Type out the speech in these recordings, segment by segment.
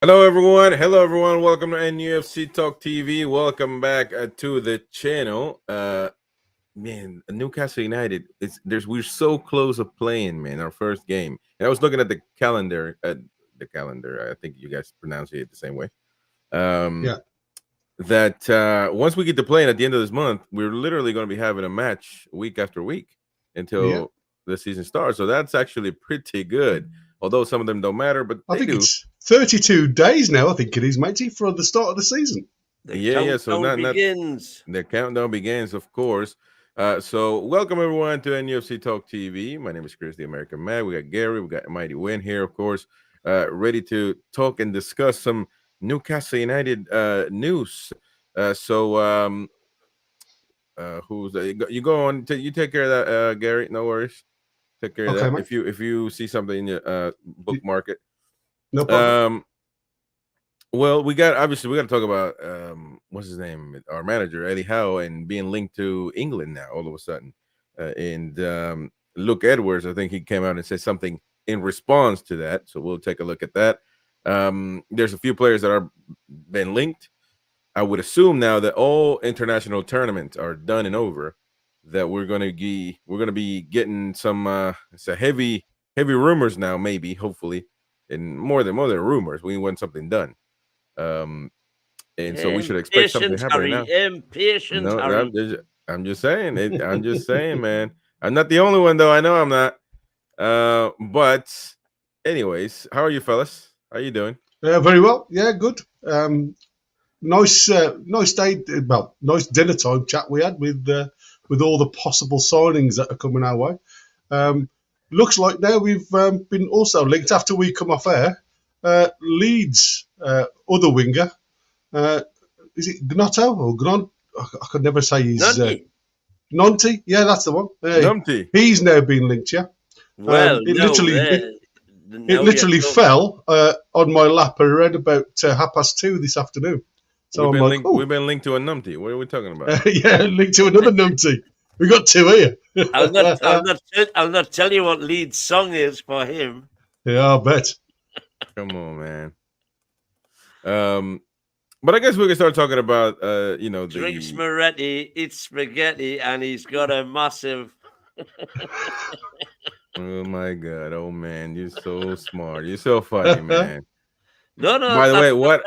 Hello, everyone. Hello, everyone. Welcome to NUFC Talk TV. Welcome back to the channel. Man, Newcastle United. We're so close of playing, man. Our first game. And I was looking at the calendar. I think you guys pronounce it the same way. Yeah. That once we get to playing at the end of this month, we're literally going to be having a match week after week until the season starts. So that's actually pretty good. Although some of them don't matter, but I they think do. it's 32 days now, I think it is, matey, for the start of the season. So the countdown begins, of course. So welcome everyone to NUFC Talk TV. My name is Chris, the American Man. We got Gary, we got Mighty Win here, of course, ready to talk and discuss some Newcastle United news. Who's you go on? You take care of that, Gary. No worries. Take care of that. Mate. If you see something in your bookmark it. No problem. Well, we got to talk about what's his name, our manager Eddie Howe, and being linked to England now all of a sudden. And Luke Edwards, I think he came out and said something in response to that. So we'll take a look at that. There's a few players that are been linked. I would assume now that all international tournaments are done and over, that we're gonna be getting some it's a heavy rumors now, maybe, hopefully, and more than rumors. We want something done. And so we should expect something happening now. Impatient, no, I'm just saying it. I'm just saying, man. I'm not the only one, though. I know I'm not. But anyways, how are you, fellas? How are you doing? Very well. Yeah, good. Nice day. Well, nice dinner time chat we had with all the possible signings that are coming our way. Looks like now we've been also linked after we come off air. Leeds other winger, is it Gnotto or Gnon? I could never say his Nonti. Yeah, that's the one. Numpty. He's now been linked. Yeah. Well, it literally fell on my lap around about 2:30 this afternoon. So we've been linked to a numpty. What are we talking about? Yeah, linked to another numpty. We got two here. I'll not tell you what Leeds' song is for him. Yeah, I bet. Come on, man. But I guess we can start talking about drinks Moretti, eats spaghetti, and he's got a massive. Oh my God! Oh man, you're so smart. You're so funny, man. No. By the way,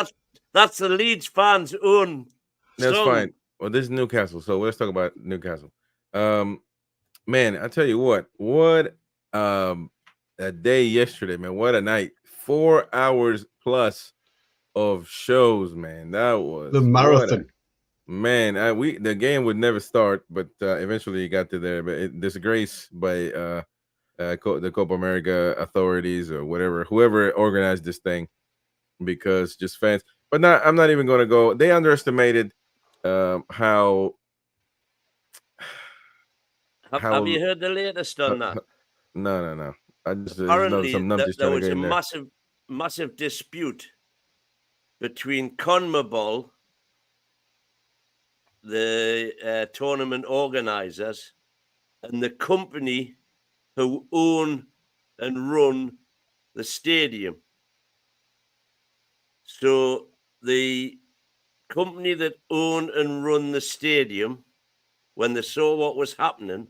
that's the Leeds fans' own. That's fine. Well, this is Newcastle, so let's talk about Newcastle. Man, I tell you what a day yesterday, man. What a night! 4 hours plus of shows, man. That was the marathon. The game would never start, but eventually it got to there. But disgrace by the Copa America authorities or whoever organized this thing, because just fans. But I'm not even going to go. They underestimated how. Have you heard the latest on that? No. I just apparently there was a massive dispute between CONMEBOL, the tournament organizers, and the company who own and run the stadium. So the company that own and run the stadium, when they saw what was happening,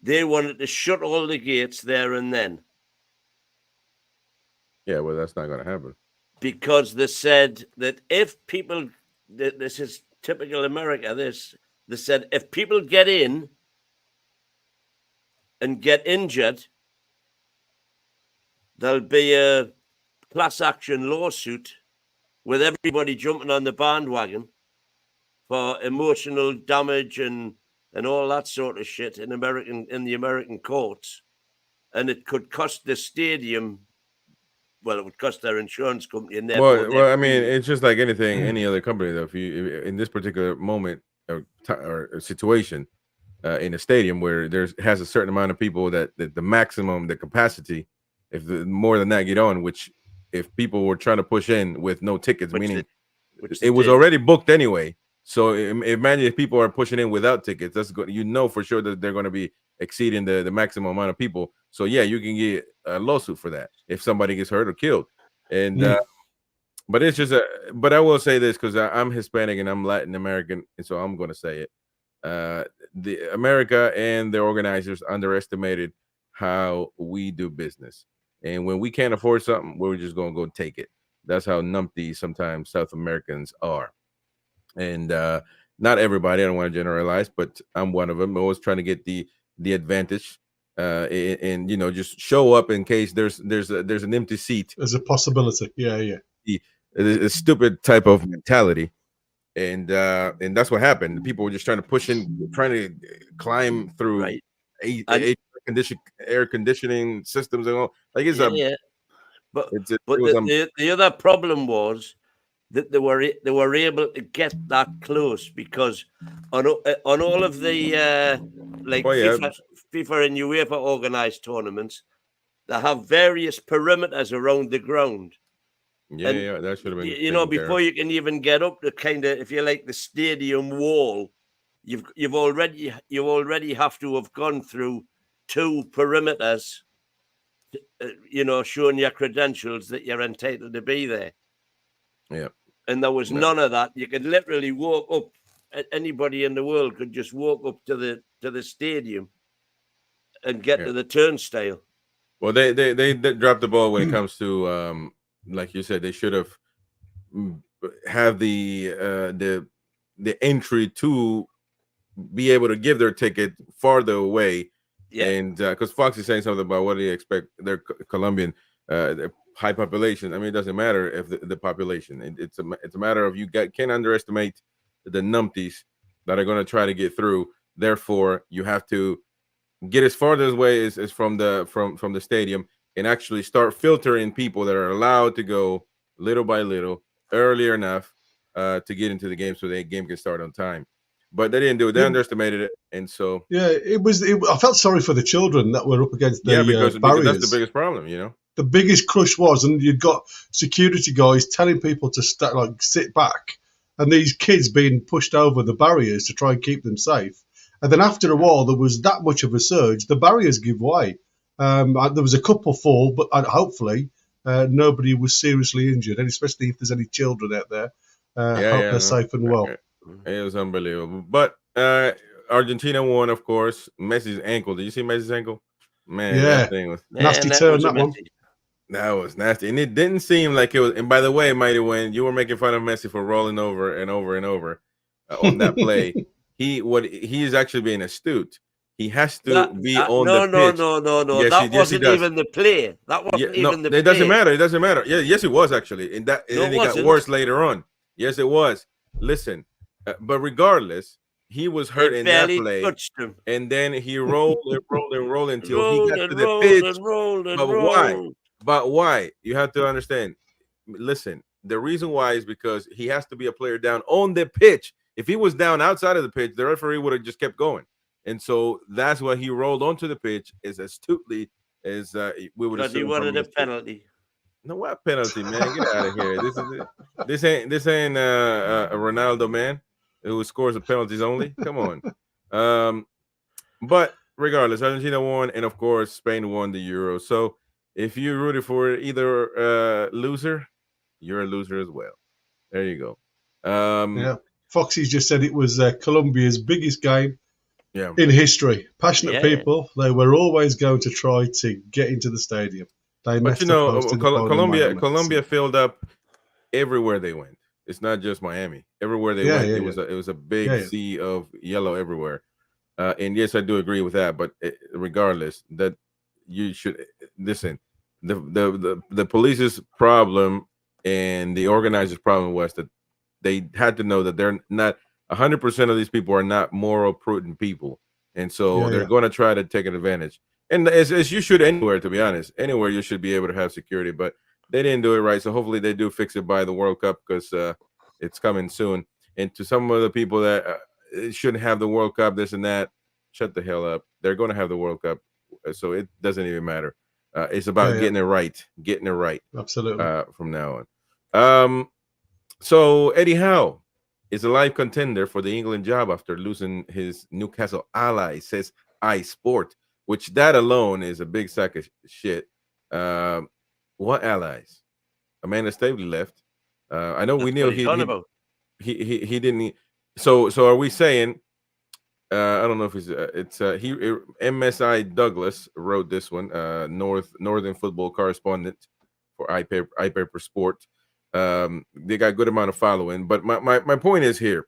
they wanted to shut all the gates there and then. Yeah, well, that's not going to happen. Because they said that if people, this is typical America, they said if people get in and get injured, there'll be a class action lawsuit with everybody jumping on the bandwagon for emotional damage and all that sort of shit in the American courts, and it could cost the stadium. Well, it would cost their insurance company. And well, I mean, it's just like anything, any other company. Though, if in this particular moment or situation in a stadium where has a certain amount of people that the maximum, the capacity, if more than that get on, which if people were trying to push in with no tickets, meaning it was already booked anyway. So imagine if people are pushing in without tickets, that's good. For sure that they're going to be exceeding the maximum amount of people. So yeah, you can get a lawsuit for that if somebody gets hurt or killed. And but it's just but I will say this because I'm Hispanic and I'm Latin American, and so I'm going to say it. The America and their organizers underestimated how we do business, and when we can't afford something, we're just going to go take it. That's how numpty sometimes South Americans are, and not everybody. I don't want to generalize, but I'm one of them. Always trying to get the advantage, and just show up in case there's an empty seat. There's a possibility. Yeah. A stupid type of mentality, and that's what happened. People were just trying to push in, trying to climb through Right. air conditioning systems and all. Like it's But it but was the other problem was that they were able to get that close because on all of the FIFA and UEFA organized tournaments, they have various perimeters around the ground. Yeah, that should have been before you can even get up to kind of, if you like, the stadium wall, you've already have to have gone through 2 perimeters, showing your credentials that you're entitled to be there. Yeah. And there was none of that. You could literally walk up. Anybody in the world could just walk up to the stadium and get to the turnstile. Well, they dropped the ball when it comes to like you said, they should have the entry to be able to give their ticket farther away. Yeah. And because Fox is saying something about what do you expect, they're Colombian, high population. I mean, it doesn't matter if the population. It's a matter of can't underestimate the numpties that are going to try to get through. Therefore, you have to get as far away as from the stadium and actually start filtering people that are allowed to go little by little earlier enough to get into the game so the game can start on time. But they didn't do it. They underestimated it, and so I felt sorry for the children that were up against the because barriers. That's the biggest problem, The biggest crush was, and you've got security guys telling people to sit back, and these kids being pushed over the barriers to try and keep them safe. And then after a while, there was that much of a surge, the barriers give way. There was a couple fall, but hopefully nobody was seriously injured, and especially if there's any children out there, hope they're safe and well. It was unbelievable. But Argentina won, of course. Messi's ankle. Did you see Messi's ankle? Man, that thing was nasty turn. That one. That was nasty, and it didn't seem like it was. And by the way, Mighty, when you were making fun of Messi for rolling over and over and over on that play, he is actually being astute. He has to be on the pitch. No. Yes, that wasn't even the play. That wasn't even the play. It doesn't matter. It doesn't matter. Yeah, yes, it was actually. And then it got worse later on. Yes, it was. Listen, but regardless, he was hurt in that play. And then he rolled until he got to the pitch. But why? You have to understand. Listen, the reason why is because he has to be a player down on the pitch. If he was down outside of the pitch, the referee would have just kept going. And so that's why he rolled onto the pitch as astutely as we would have. Because he wanted a penalty. No, what penalty, man? Get out of here. This ain't a Ronaldo, man, who scores the penalties only. Come on. But regardless, Argentina won, and of course Spain won the Euro. So if you rooted for either loser, you're a loser as well. There you go. Foxy's just said it was Colombia's biggest game in history. Passionate people, they were always going to try to get into the stadium. But Colombia filled up everywhere they went. It's not just Miami. Everywhere they went, it was a big sea of yellow everywhere. And yes, I do agree with that. But regardless, that you should listen. The police's problem and the organizers' problem was that they had to know that they're not 100% of these people are not moral, prudent people, and so they're going to try to take an advantage. And as you should anywhere, to be honest, anywhere you should be able to have security, but they didn't do it right. So hopefully they do fix it by the World Cup because it's coming soon. And to some of the people that shouldn't have the World Cup, this and that, shut the hell up. They're going to have the World Cup, so it doesn't even matter. It's about getting it right, Absolutely. From now on. So Eddie Howe is a live contender for the England job after losing his Newcastle ally, says iSport. Which that alone is a big sack of shit. What allies? Amanda Staveley left. I know we That's knew what he's on about. he didn't. So are we saying? I don't know if MSI Douglas wrote this one. Northern football correspondent for iPaper Sport. They got a good amount of following, but my point is here.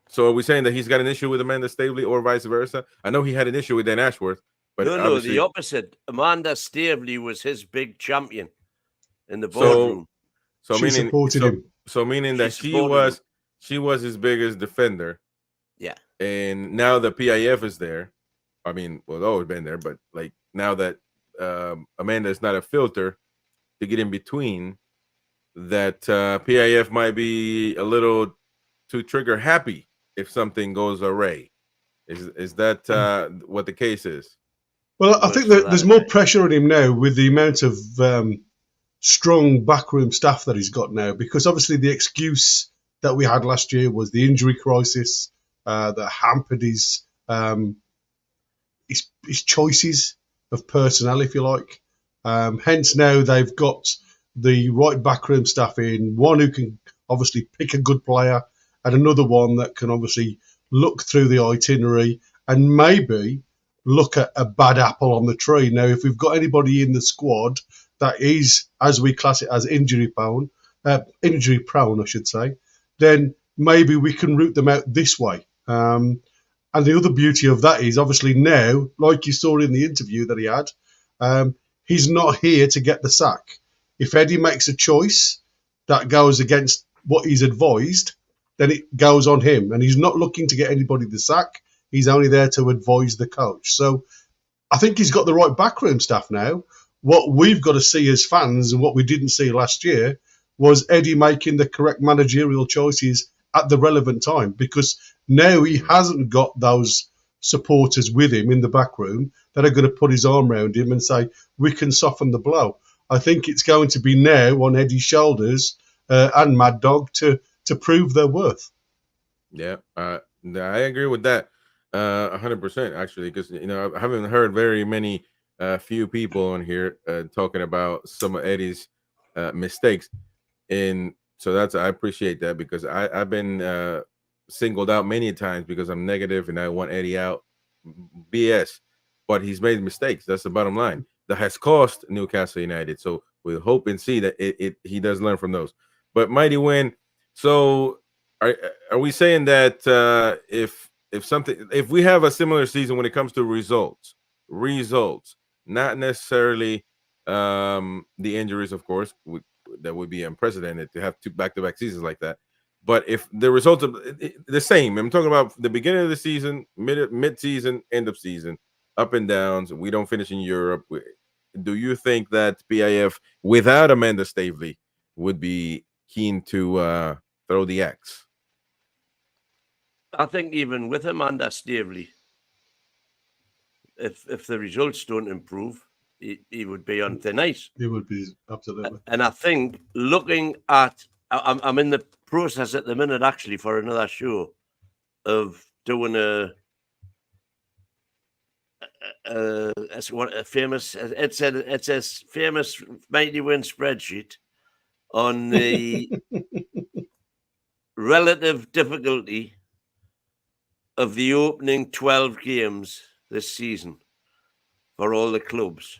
So are we saying that he's got an issue with Amanda Staveley or vice versa? I know he had an issue with Dan Ashworth, but no, the opposite. Amanda Staveley was his big champion in the boardroom. So she supported him. So meaning that she was his biggest defender. Yeah. And now the PIF is there. I mean, well, it's always been there, but like now that Amanda is not a filter to get in between, that PIF might be a little too trigger happy if something goes awry. Is that what the case is? Well, I think that there's more pressure on him now with the amount of strong backroom staff that he's got now, because obviously the excuse that we had last year was the injury crisis that hampered his choices of personnel, if you like. Hence now they've got the right backroom staff in, one who can obviously pick a good player and another one that can obviously look through the itinerary and maybe look at a bad apple on the tree. Now, if we've got anybody in the squad that is, as we class it, as injury prone, I should say, then maybe we can route them out this way. And the other beauty of that is obviously now, like you saw in the interview that he had, he's not here to get the sack. If Eddie makes a choice that goes against what he's advised, then it goes on him. And he's not looking to get anybody the sack. He's only there to advise the coach. So I think he's got the right backroom staff now. What we've got to see as fans and what we didn't see last year was Eddie making the correct managerial choices at the relevant time, because now he hasn't got those supporters with him in the back room that are going to put his arm around him and say, we can soften the blow. I think it's going to be now on Eddie's shoulders and Mad Dog to prove their worth. Yeah, I agree with that 100%, actually, because, you know, I haven't heard very many few people on here talking about some of Eddie's mistakes. And so I appreciate that, because I've been singled out many times because I'm negative and I want Eddie out. BS. But he's made mistakes. That's the bottom line. That has cost Newcastle United. So we'll hope and see that he does learn from those. But Mighty Win. So are we saying that if we have a similar season when it comes to results, not necessarily the injuries, of course, that would be unprecedented to have two back-to-back seasons like that. But if the results of the same, I'm talking about the beginning of the season, mid-season, end of season, up and downs, we don't finish in Europe. Do you think that PIF without Amanda Staveley would be keen to throw the axe? I think even with Amanda Staveley, if the results don't improve, he would be on thin ice. He would be, absolutely. And I think looking at, I'm in the process at the minute actually for another show of doing a famous Mighty Win spreadsheet on the relative difficulty of the opening 12 games this season for all the clubs.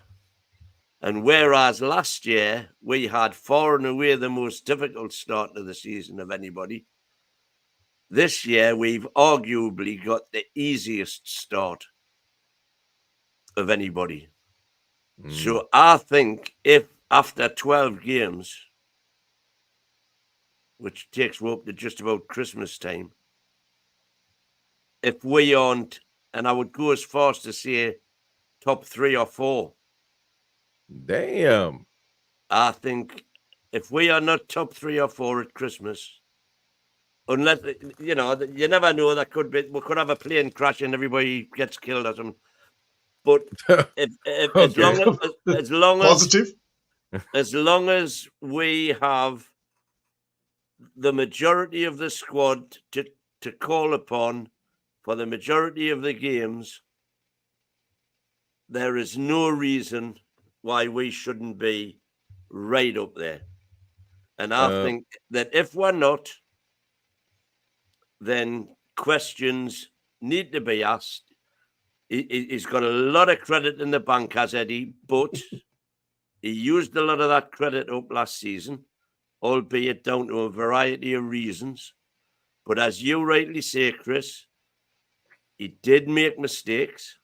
And whereas last year we had far and away the most difficult start to the season of anybody, this year we've arguably got the easiest start of anybody. So I think if after 12 games, which takes us up to just about Christmas time, if we aren't, and I would go as far as to say top 3 or 4. Damn. I think if we are not top 3 or 4 at Christmas, unless, you know, you never know, that could be, we could have a plane crash and everybody gets killed or something. But as long as we have the majority of the squad to call upon for the majority of the games, there is no reason why we shouldn't be right up there. And I think that if we're not, then questions need to be asked. He's got a lot of credit in the bank, has Eddie, but he used a lot of that credit up last season, albeit down to a variety of reasons. But as you rightly say, Chris, he did make mistakes.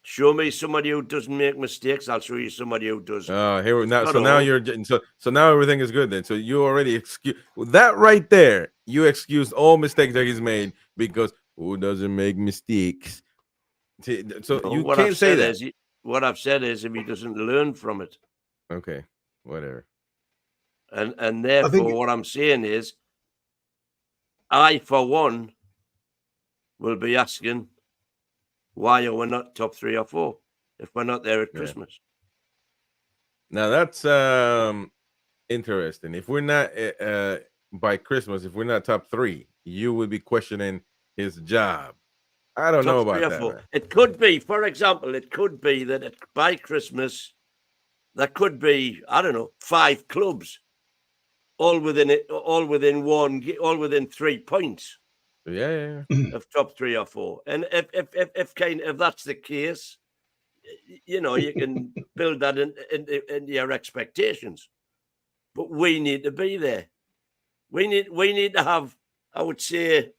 Show me somebody who doesn't make mistakes. I'll show you somebody who does. Here now. So now you're so now everything is good then. So you already excuse that right there. You excused all mistakes that he's made because who doesn't make mistakes? So No, you can't say that. What I've said is if he doesn't learn from it. Okay, whatever. And therefore, what I'm saying is, I for one will be asking, why are we not top 3 or 4 if we're not there at Christmas? Now that's interesting. If we're not by Christmas, if we're not top 3, you would be questioning his job. I don't know about that. Man. It could be, for example, it could be that by Christmas, there could be, I don't know, 5 clubs, all within 3 points. Yeah. Of top 3 or 4, and if that's the case, you know, you can build that into your expectations. But we need to be there. We need to have, I would say,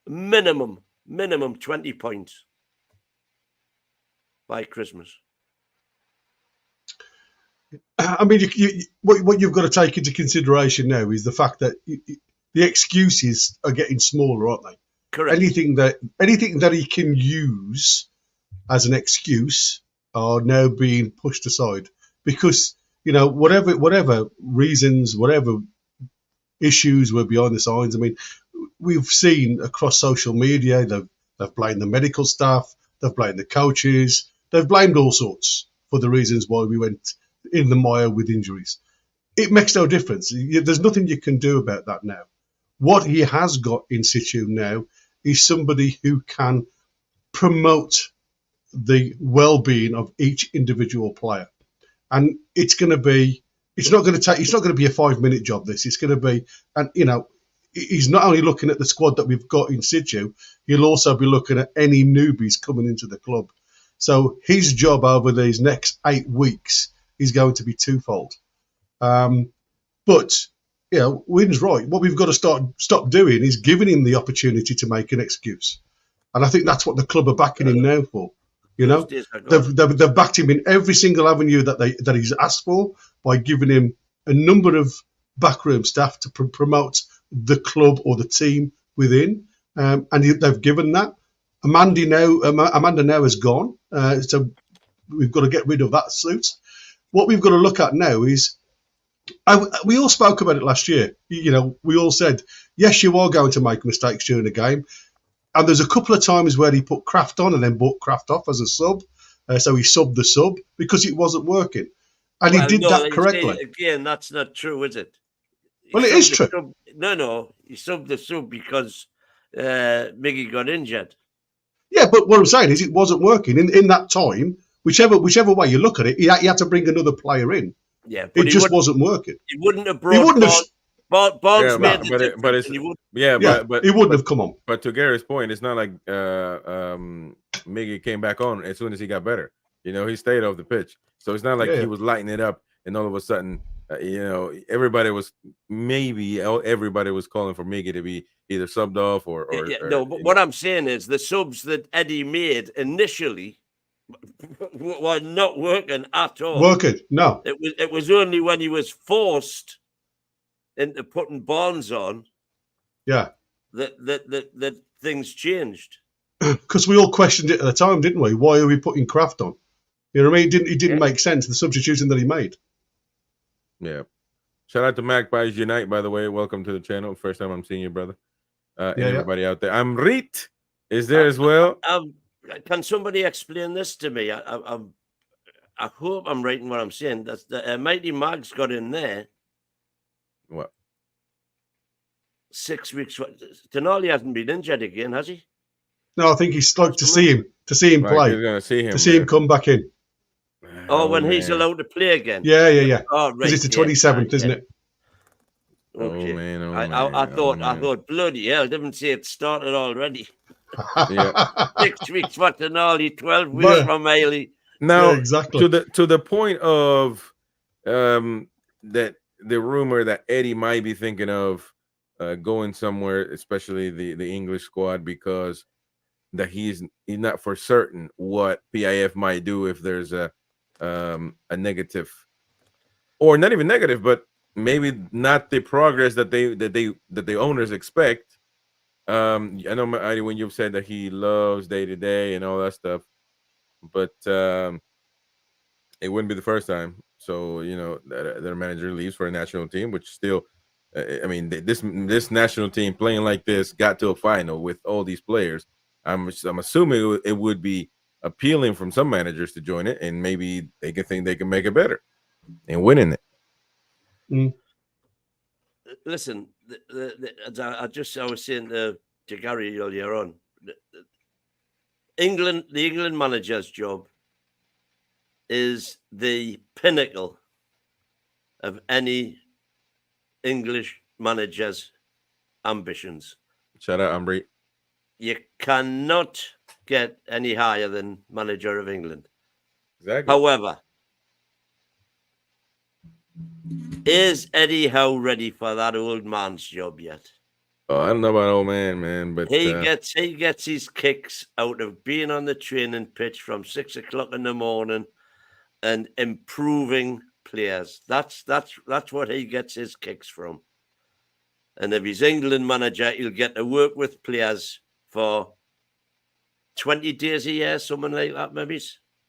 minimum 20 points by Christmas. I mean, what you've got to take into consideration now is the fact that the excuses are getting smaller, aren't they? Correct. Anything that he can use as an excuse are now being pushed aside because, you know, whatever reasons, whatever issues were behind the signs. I mean, we've seen across social media they've blamed the medical staff, they've blamed the coaches, they've blamed all sorts for the reasons why we went in the mire with injuries. It makes no difference. There's nothing you can do about that now. What he has got in situ now is somebody who can promote the well-being of each individual player, and it's not going to be a 5-minute job. It's going to be, and you know, he's not only looking at the squad that we've got in situ, he'll also be looking at any newbies coming into the club. So his job over these next 8 weeks is going to be twofold. But you know, Wynn's right. What we've got to stop doing is giving him the opportunity to make an excuse, and I think that's what the club are backing him now for. You know, they've backed him in every single avenue that he's asked for by giving him a number of backroom staff to promote the club or the team within, and they've given that. Amanda now has gone, so we've got to get rid of that suit. What we've got to look at now is. We all spoke about it last year. You know, we all said, yes, you are going to make mistakes during the game. And there's a couple of times where he put Kraft on and then bought Kraft off as a sub. So he subbed the sub because it wasn't working. And he did that correctly. Again, that's not true, is it? Well, it is true. No. He subbed the sub because Miggy got injured. Yeah, but what I'm saying is it wasn't working. In that time, whichever way you look at it, he had to bring another player in. Yeah, but it just wasn't working. He wouldn't have brought. Barnes made the but he wouldn't have come on. But to Gary's point, it's not like Miggy came back on as soon as he got better. You know, he stayed off the pitch, so it's not like he was lighting it up, and all of a sudden, you know, everybody was calling for Miggy to be either subbed off or no. But what I'm saying is the subs that Eddie made initially were not working at all. No. It was only when he was forced into putting Barnes on, that things changed. Because we all questioned it at the time, didn't we? Why are we putting Kraft on? You know what I mean? It didn't make sense, the substitution that he made. Yeah. Shout out to Magpies Unite, by the way. Welcome to the channel. First time I'm seeing you, brother. And everybody out there. I'm Reet is there as well. Can somebody explain this to me? I hope I'm right in what I'm saying. That's the Mighty Mag's got in there. What? 6 weeks. Denali hasn't been injured again, has he? No, I think he's like to see him play. He's going to see him. See him come back in. Oh, Oh when he's man. allowed to play again. Yeah. Oh, Because right. it's the 27th, isn't it? Oh Okay. man. Oh I man. Oh thought, man. bloody hell, didn't say it started already. Yeah. 6 weeks, what an early 12 weeks But- from Ailey. Now exactly. to the point of that the rumor that Eddie might be thinking of going somewhere, especially the English squad, because that he's not for certain what PIF might do if there's a negative, or not even negative, but maybe not the progress that the owners expect. I know Eddie, when you've said that he loves day to day and all that stuff, but it wouldn't be the first time. So that their manager leaves for a national team, which still, I mean, this national team playing like this got to a final with all these players. I'm assuming it would be appealing from some managers to join it, and maybe they can think they can make it better and winning it. Mm. Listen, I was saying to Gary earlier on, the England manager's job is the pinnacle of any English manager's ambitions. Shout out, Ambry. You cannot get any higher than manager of England. Exactly. However, is Eddie Howe ready for that old man's job yet? Oh, I don't know about old man, but he gets his kicks out of being on the training pitch from 6 o'clock in the morning and improving players. That's what he gets his kicks from. And if he's England manager, he'll get to work with players for 20 days a year, something like that, maybe.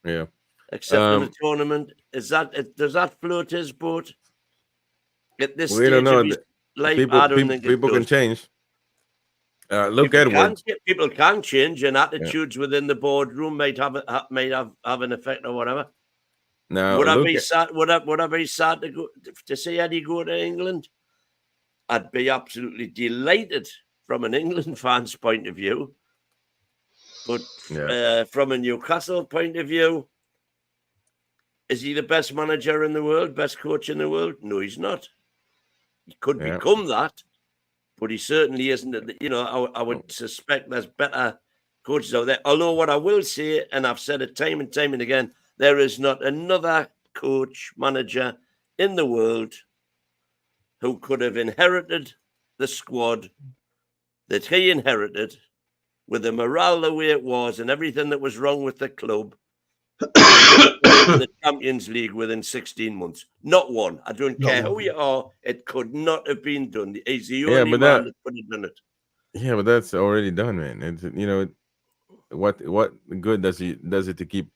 yeah. Except in the tournament. Does that float his boat? At this We don't stage know. of his life, People I don't think people it can does. change. Look, Edwards. People can change, and attitudes within the boardroom might have an effect or whatever. Now, Would I be sad to see Eddie go to England? I'd be absolutely delighted from an England fan's point of view. But from a Newcastle point of view, is he the best manager in the world, best coach in the world? No, he's not. He could become that, but he certainly isn't. I would suspect there's better coaches out there. Although what I will say, and I've said it time and time and again, there is not another coach, manager in the world who could have inherited the squad that he inherited with the morale the way it was and everything that was wrong with the club in the Champions League within 16 months. Not one. I don't care who you are. It could not have been done. He's the only man that could have done it. Yeah, but that's already done, man. It's, what good does it to keep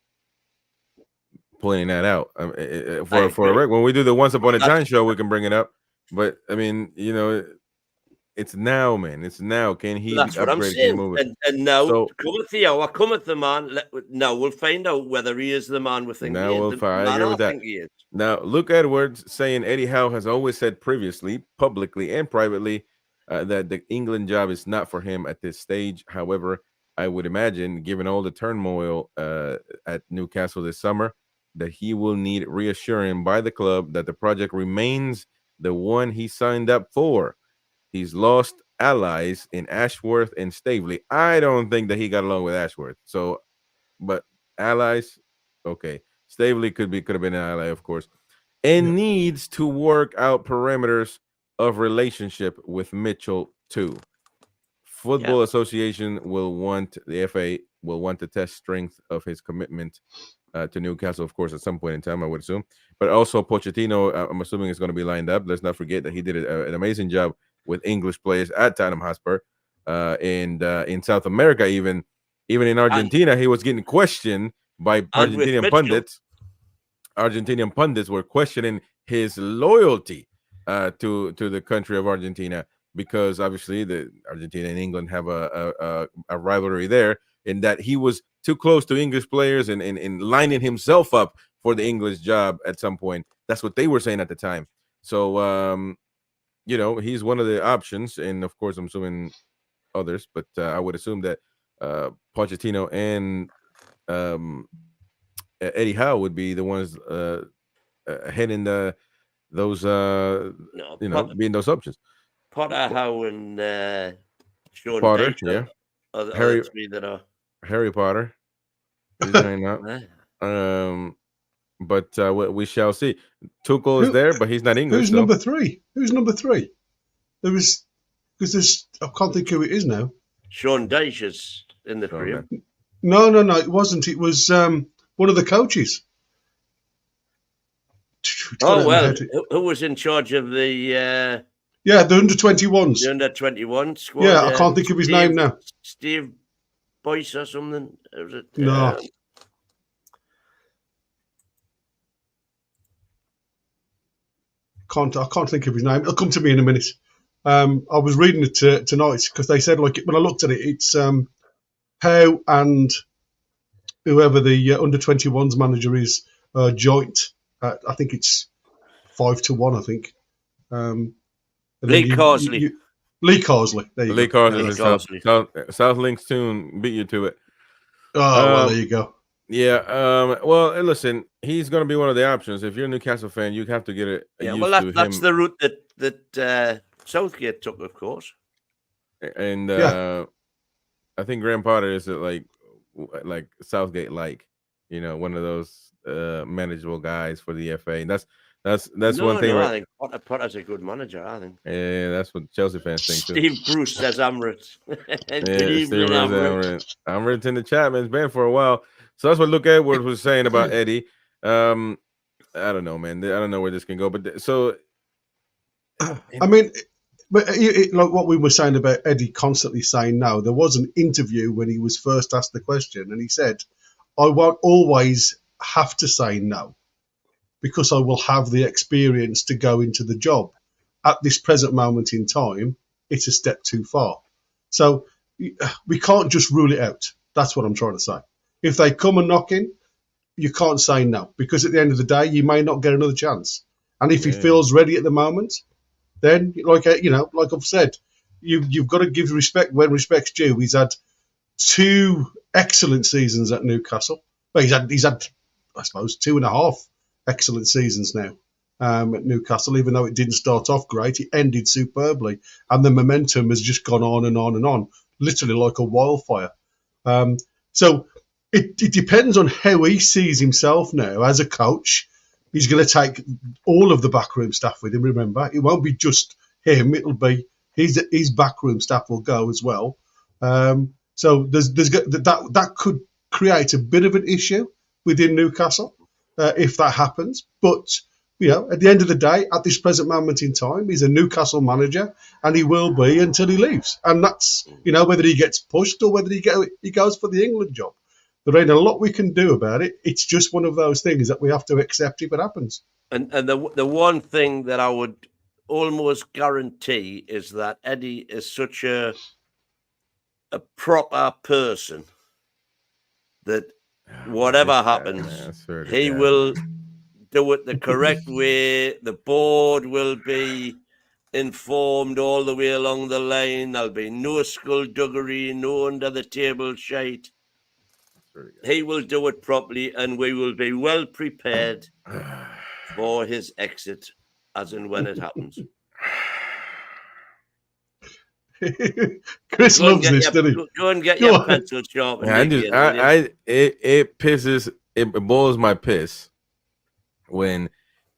pointing that out? When we do the Once Upon a Time show, we can bring it up. But I mean, it's now, man. It's now. Can he? That's what I'm saying. And now, cometh the hour, cometh the man. Now we'll find out whether he is the man we think. Now we'll find. I agree with that. Now, Luke Edwards saying Eddie Howe has always said previously, publicly and privately, that the England job is not for him at this stage. However, I would imagine, given all the turmoil at Newcastle this summer, that he will need reassuring by the club that the project remains the one he signed up for. He's lost allies in Ashworth and Staveley. I don't think that he got along with Ashworth. So, but allies, okay. Staveley could have been an ally, of course, and needs to work out parameters of relationship with Mitchell too. Football Association will want the FA will want to test strength of his commitment to Newcastle, of course, at some point in time, I would assume. But also Pochettino, I'm assuming is going to be lined up. Let's not forget that he did an amazing job with English players at Tottenham Hotspur, and in South America, even in Argentina, he was getting questioned by Argentinian pundits. Argentinian pundits were questioning his loyalty to the country of Argentina, because obviously the Argentina and England have a rivalry there, in that he was too close to English players and lining himself up for the English job at some point. That's what they were saying at the time. So, he's one of the options, and of course, I'm assuming others, but I would assume that Pochettino and Eddie Howe would be the ones heading those No, being those options. Potter, Howe, and Sean Potter, Dyche yeah, are the Harry three that are. Harry Potter is hanging out. Eh? But we shall see. Tuchel is there, but he's not English. Who's number 3? Who's number 3? There was because there's I can't think who it is now. Sean Dyche is in the frame. No, it wasn't. It was one of the coaches. Oh well, who was in charge of the? The under-21s. The under-21 squad. Yeah, I can't think of his name now. Steve Boyce or something. Was it? No. I can't think of his name. It'll come to me in a minute. I was reading it tonight because they said, like, when I looked at it, it's Howe and whoever the under-21s manager is joint. I think it's 5-1. I think. Lee Carsley. Lee Carsley. There you Lee go. Carsley. South Links Tune beat you to it. Oh, well, there you go. Yeah. Well, listen, he's going to be one of the options. If you're a Newcastle fan, you have to get it. Yeah. Well, that's the route that Southgate took, of course. And I think Graham Potter is like Southgate, one of those manageable guys for the FA. And that's one thing. I think Potter's a good manager. I think. Yeah, that's what Chelsea fans think too. Steve Bruce says Amrit. Steve Bruce Amrit in the chat, man. It's been for a while. So that's what Luke Edwards was saying about Eddie. I don't know, man. I don't know where this can go. But I mean, but like what we were saying about Eddie constantly saying no. There was an interview when he was first asked the question, and he said, "I won't always have to say no, because I will have the experience to go into the job. At this present moment in time, it's a step too far. So we can't just rule it out. That's what I'm trying to say. If they come and knock in, you can't say no, because at the end of the day, you may not get another chance. And if he feels ready at the moment, then, like I've said, you've got to give respect when respect's due. He's had 2 excellent seasons at Newcastle. Well, he's had, I suppose, 2.5 excellent seasons now at Newcastle. Even though it didn't start off great, it ended superbly, and the momentum has just gone on and on and on, literally like a wildfire. So it depends on how he sees himself now as a coach. He's going to take all of the backroom staff with him. Remember, it won't be just him; it'll be his backroom staff will go as well. So there's that could create a bit of an issue within Newcastle if that happens. But at the end of the day, at this present moment in time, he's a Newcastle manager, and he will be until he leaves. And that's whether he gets pushed or whether he goes for the England job. There ain't a lot we can do about it. It's just one of those things that we have to accept if it happens. And the one thing that I would almost guarantee is that Eddie is such a proper person that whatever happens, he will do it the correct way. The board will be informed all the way along the line. There'll be no skullduggery, no under the table shite. He will do it properly, and we will be well prepared for his exit as and when it happens. Chris loves this, doesn't he? Go and get your pencil sharp. It boils my piss when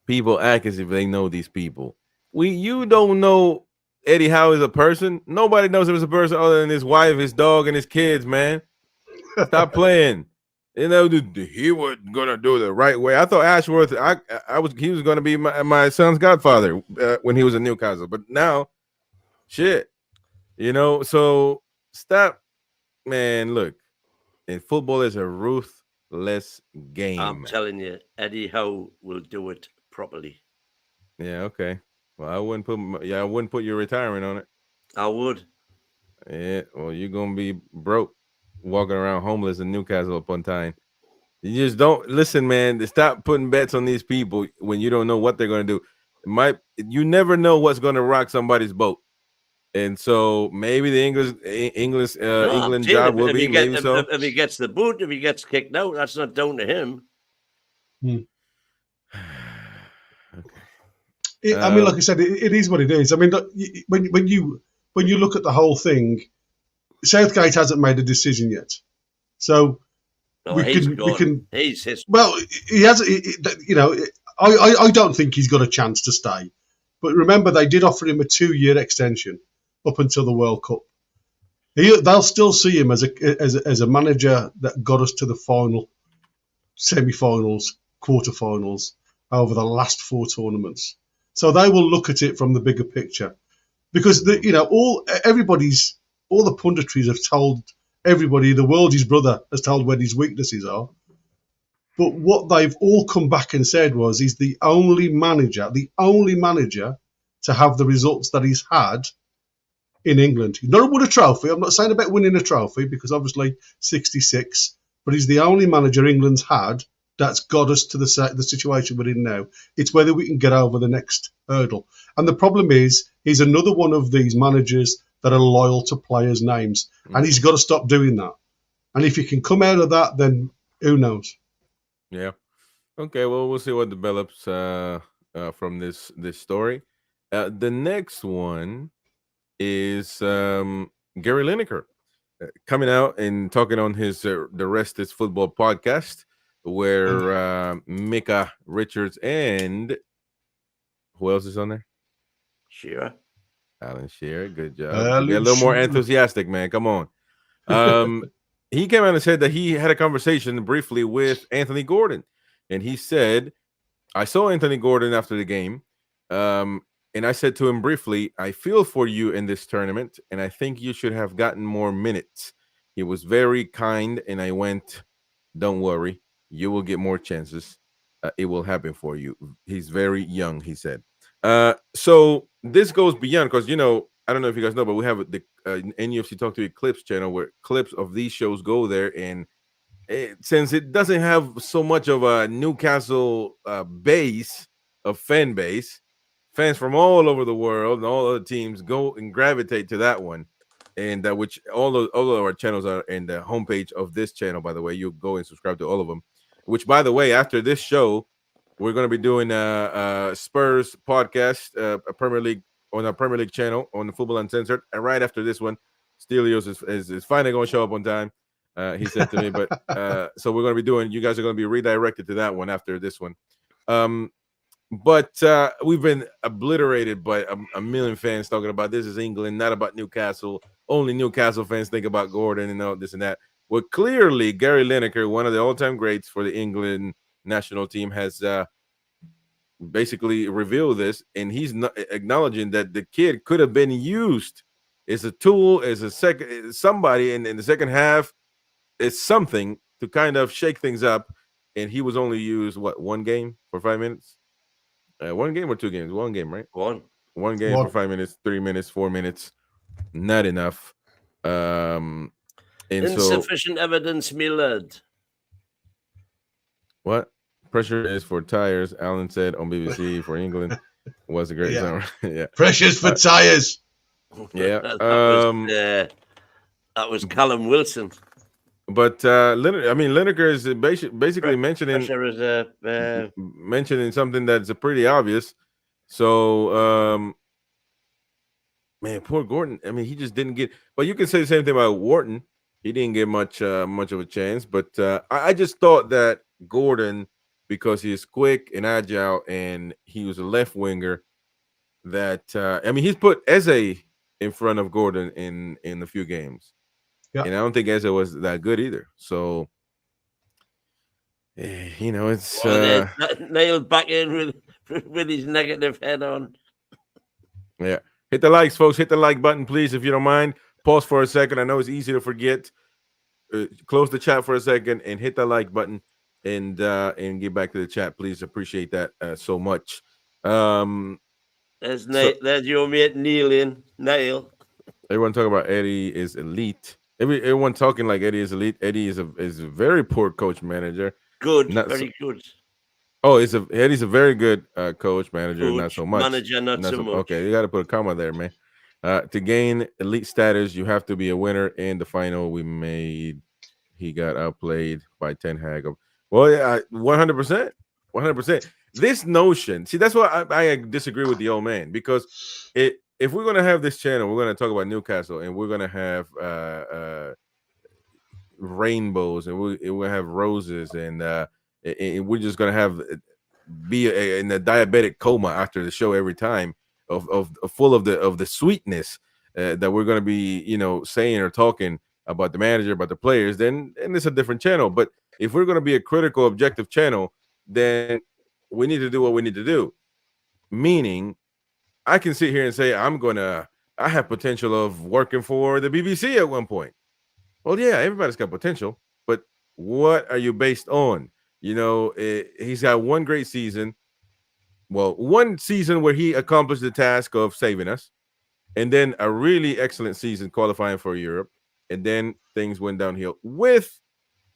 people act as if they know these people. You don't know Eddie Howe is a person. Nobody knows him as a person other than his wife, his dog, and his kids, man. Stop playing. He was gonna do it the right way. I thought Ashworth, he was gonna be my son's godfather when he was in Newcastle, but now, shit, So stop, man. Look, and football is a ruthless game. I'm telling you, Eddie Howe will do it properly. Yeah. Okay. Well, I wouldn't put your retirement on it. I would. Yeah. Well, you're gonna be broke, walking around homeless in Newcastle upon time. You just don't listen, man. Stop putting bets on these people when you don't know what they're going to do. You never know what's going to rock somebody's boat, and so maybe the England job will be. Maybe so. If he gets the boot, if he gets kicked out, that's not down to him. Hmm. Okay. I mean, like I said, it is what it is. I mean, when you look at the whole thing, Southgate hasn't made a decision yet, so No, we he's can gone. He's history. Well, he has. You know, I don't think he's got a chance to stay. But remember, they did offer him a 2-year extension up until the World Cup. They'll still see him as a manager that got us to the final, semi-finals, quarter-finals over the last 4 tournaments. So they will look at it from the bigger picture, because all the punditries have told everybody the world his brother has told where his weaknesses are. But what they've all come back and said was he's the only manager to have the results that he's had in England. He's not won a trophy. I'm not saying about winning a trophy, because obviously 66, but he's the only manager England's had that's got us to the situation we're in now. It's whether we can get over the next hurdle. And the problem is, he's another one of these managers that are loyal to players' names, and he's got to stop doing that. And if he can come out of that, then who knows? Yeah. Okay. Well, we'll see what develops from this story. The next one is Gary Lineker coming out and talking on his The Rest is Football podcast, where Micah Richards and who else is on there? Shearer. Alan Shearer. Good job. Be a little more enthusiastic, man. Come on. He came out and said that he had a conversation briefly with Anthony Gordon, and he said, I saw Anthony Gordon after the game, and I said to him briefly, I feel for you in this tournament, and I think you should have gotten more minutes. He was very kind, and I went, don't worry, you will get more chances. It will happen for you. He's very young, he said. So this goes beyond, because, I don't know if you guys know, but we have the NUFC Talk to You Clips channel where clips of these shows go there. And since it doesn't have so much of a Newcastle base of fan base, fans from all over the world and all other teams go and gravitate to that one. And which all of our channels are in the homepage of this channel, by the way. You go and subscribe to all of them. Which, by the way, after this show, we're going to be doing a Spurs podcast, a Premier League, on our Premier League channel on the Football Uncensored. And right after this one, Stelios is finally going to show up on time. He said to me, but so we're going to be doing, you guys are going to be redirected to that one after this one. But we've been obliterated by a million fans talking about this is England, not about Newcastle. Only Newcastle fans think about Gordon and all this and that. Well, clearly, Gary Lineker, one of the all-time greats for the England national team, has basically revealed this, and he's not acknowledging that the kid could have been used as a tool, as somebody in the second half, is something to kind of shake things up. And he was only used one game for 5 minutes, 1 game or 2 games, 1 game, right? One game for 5 minutes, 3 minutes, 4 minutes, not enough. And insufficient evidence, my lad. What? Pressure is for tires, Alan said on BBC for England. Was a great summer. Yeah. Pressure's for tires. Yeah. that was Callum Wilson. But Lineker is basically mentioning something that's pretty obvious. So man, poor Gordon. I mean, he just didn't get, but you can say the same thing about Wharton. He didn't get much of a chance. But I just thought that Gordon, because he is quick and agile and he was a left winger, that he's put Eze in front of Gordon in a few games. Yeah. And I don't think Eze was that good either. So it's nailed back in with his negative head on. Yeah. Hit the likes, folks. Hit the like button, please, if you don't mind. Pause for a second. I know it's easy to forget. Close the chat for a second and hit the like button and get back to the chat, please. Appreciate that so much. There's your mate Neil. Everyone talking about Eddie is elite. Everyone talking like Eddie is elite. Eddie is a very poor coach manager. Good, very good. Oh, Eddie's a very good coach manager, not so much. Manager, not so much. Okay, you got to put a comma there, man. To gain elite status, you have to be a winner. In the final he got outplayed by Ten Hag. Well, yeah, 100%. 100%. This notion, see, that's why I disagree with the old man, because if we're gonna have this channel, we're gonna talk about Newcastle, and we're gonna have rainbows, and we're gonna have roses, and we're just gonna have in a diabetic coma after the show every time of full of the sweetness that we're gonna be saying or talking about the manager, about the players, then it's a different channel. But if we're gonna be a critical, objective channel, then we need to do what we need to do. Meaning, I can sit here and say I have potential of working for the BBC at one point. Well, yeah, everybody's got potential, but what are you based on? He's got one great season. Well, one season where he accomplished the task of saving us, and then a really excellent season qualifying for Europe, and then things went downhill with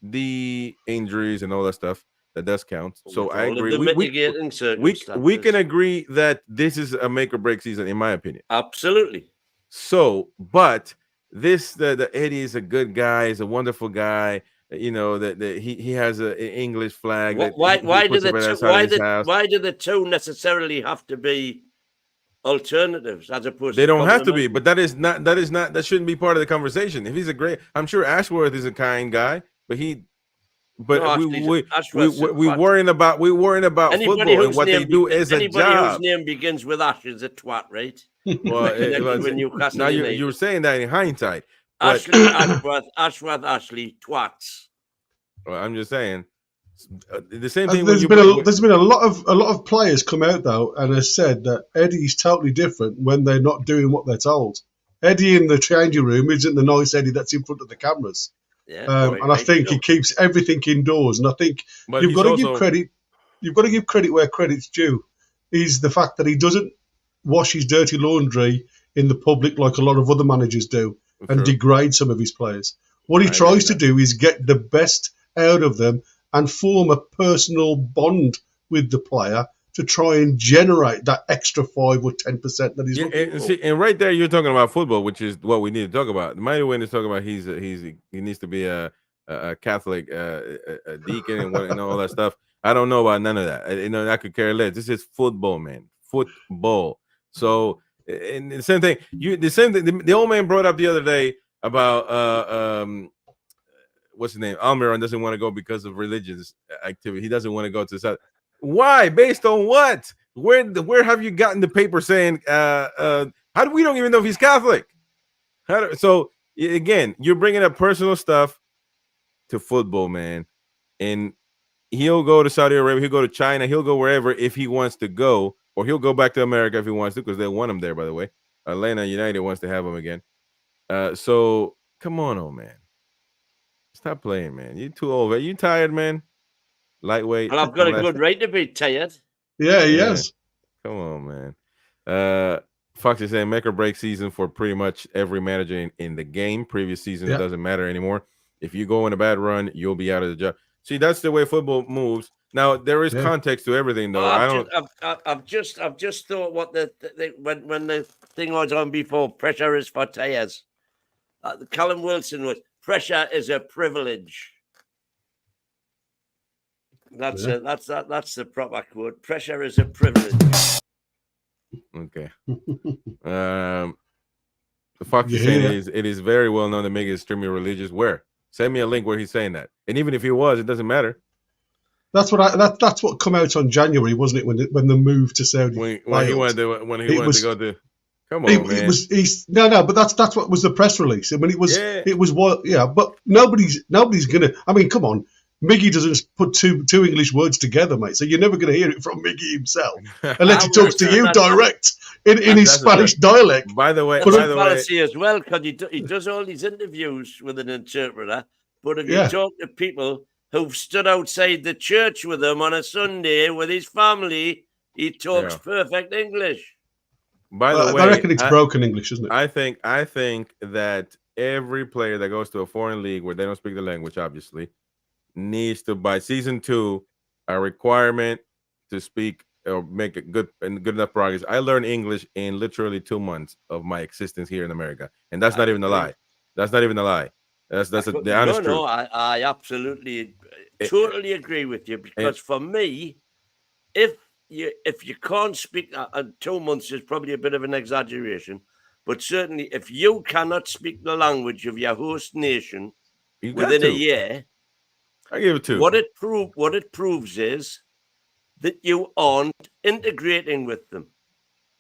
the injuries and all that stuff. That does count. So I agree. We can agree that this is a make or break season, in my opinion. Absolutely. So, but the Eddie is a good guy. He's a wonderful guy. That he has an English flag. Why do the two necessarily have to be alternatives as opposed? They don't have to be, but that shouldn't be part of the conversation. If he's I'm sure Ashworth is a kind guy, but we worrying about football and what they do as a job. Anybody whose name begins with Ash is a twat, right? Well, now you're saying that in hindsight. Ashley, Ashley, twats. Well, I'm just saying the same thing. There's been a lot of players come out though and have said that Eddie's totally different when they're not doing what they're told. Eddie in the changing room isn't the nice Eddie that's in front of the cameras. Yeah, I think he keeps everything indoors. And I think you've got to give credit. You've got to give credit where credit's due. Is the fact that he doesn't wash his dirty laundry in the public like a lot of other managers do and degrade some of his players. What he tries to do is get the best out of them and form a personal bond with the player to try and generate that extra 5 or 10% that he's looking for. And right there, you're talking about football, which is what we need to talk about. Mighty Wayne is talking about he needs to be a Catholic a deacon and all that stuff. I don't know about none of that. I could care less. This is football, man. Football. So, and the same thing. The old man brought up the other day about what's his name? Almiron doesn't want to go because of religious activity. He doesn't want to go to the South. Why? Based on what? Where have you gotten the paper saying? How do we don't even know if he's Catholic? So again, you're bringing up personal stuff to football, man, and he'll go to Saudi Arabia, he'll go to China, he'll go wherever if he wants to go, or he'll go back to America if he wants to, because they want him there. By the way, Atlanta United wants to have him again. So come on, old man, stop playing, man. You too old. Are you tired, man? Lightweight. Well, I've got a good right to be tired. Yeah, he has. Come on, man. Fox is saying make or break season for pretty much every manager in the game. Previous season, it doesn't matter anymore. If you go in a bad run, you'll be out of the job. See, that's the way football moves. Now there is context to everything, though. Well, I've just thought what when the thing was on before, pressure is for tires. Callum Wilson was pressure is a privilege. That's the proper quote. Pressure is a privilege. Okay. The Fox is saying it is very well known that Meg is extremely religious. Where? Send me a link where he's saying that. And even if he was, it doesn't matter. That's what come out on January, wasn't it? When the move to Saudi. When he wanted to go to. Come on, man. But that's what was the press release. I mean, it was what. But nobody's gonna. I mean, come on. Miggy doesn't put two English words together, mate. So you're never going to hear it from Miggy himself, unless he talks to you direct in his Spanish dialect. By the way, policy as well, because he does all these interviews with an interpreter. But if you talk to people who've stood outside the church with him on a Sunday with his family, he talks perfect English. By the way, I reckon it's broken English, isn't it? I think that every player that goes to a foreign league where they don't speak the language, obviously, needs to, by season 2, a requirement to speak or make it good enough progress. I learned English in literally 2 months of my existence here in America, and that's not even a lie. That's not even a lie. That's the honest truth. I absolutely, totally agree with you, because for me, if you can't speak, 2 months is probably a bit of an exaggeration, but certainly if you cannot speak the language of your host nation within a year, I give it 2. What it proves is that you aren't integrating with them.